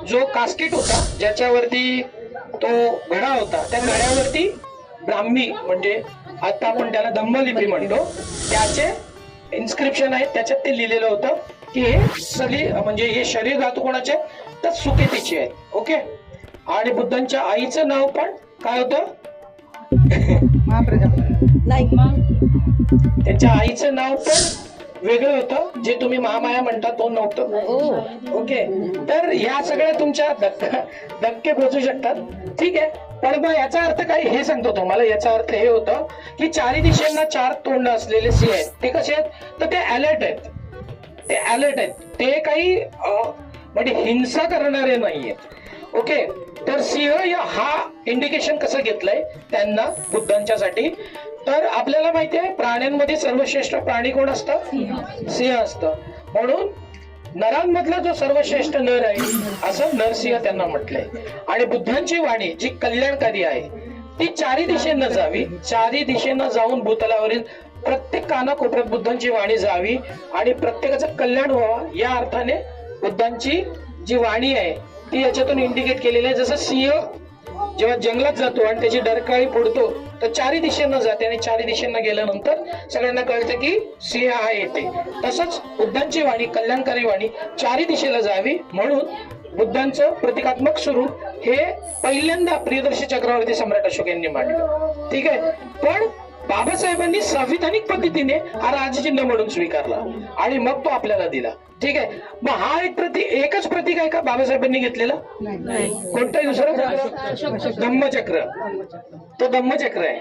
जो कास्केट होता ज्याच्यावरती तो घडा होता, त्या घड्यावरती ब्राह्मी म्हणजे आता आपण त्याला धम्मलिपी म्हणतो, त्याचे इन्स्क्रिप्शन आहेत. त्याच्यात ते लिहिलेलं होतं की हे सगळी म्हणजे हे शरीर धातू कोणाचे तर सुकेतीचे आहेत. ओके. आणि बुद्धांच्या आईचं नाव पण काय होतं? त्यांच्या आईचं नाव पण वेगळं होतं, जे तुम्ही महामाया म्हणता तो नव्हतं. ओके. तर या सगळ्या तुमच्या धक्के पोचू शकतात. ठीक आहे. पण मग याचा अर्थ काय हे सांगतो तुम्हाला. याचा अर्थ हे होतं की चारी दिशेंना चार तोंड असलेले सिंह आहेत. ते कसे आहेत तर ते अलर्ट आहेत. ते अलर्ट आहेत. ते काही म्हणजे हिंसा करणारे नाहीयेत. ओके. तर सिंह हा इंडिकेशन कसं घेतलंय त्यांना बुद्धांच्यासाठी, तर आपल्याला माहिती आहे प्राण्यांमध्ये सर्वश्रेष्ठ प्राणी कोण असतं? सिंह असतं. म्हणून नरांमधला जो सर्वश्रेष्ठ नर आहे असं नरसिंह त्यांना म्हटलंय. आणि बुद्धांची वाणी जी कल्याणकारी आहे ती चारी दिशेनं जावी. चारी दिशेनं जाऊन भूतलावरील प्रत्येक कानाकोपऱ्यात बुद्धांची वाणी जावी आणि प्रत्येकाचं कल्याण व्हावं या अर्थाने बुद्धांची जी वाणी आहे ती याच्यातून इंडिकेट केलेली आहे. जसं सिंह जेव्हा जंगलात जातो आणि त्याची डरकाळी फोडतो तर चारी दिशेनं जाते आणि चारी दिशेनं गेल्यानंतर सगळ्यांना कळतं की सिंह हा येते. तसंच बुद्धांची वाणी कल्याणकारी वाणी चारी दिशेला जावी म्हणून बुद्धांचं प्रतिकात्मक स्वरूप हे पहिल्यांदा प्रियदर्शी चक्रवर्ती सम्राट अशोक यांनी मांडलं. ठीक आहे. पण बाबासाहेबांनी संविधानिक पद्धतीने हा राजचिन्ह म्हणून स्वीकारला आणि मग तो आपल्याला दिला. ठीक आहे. मग हा एकच प्रतीक आहे का बाबासाहेबांनी घेतलेला? कोणताही दुसरं? धम्मचक्र. तो धम्मचक्र आहे.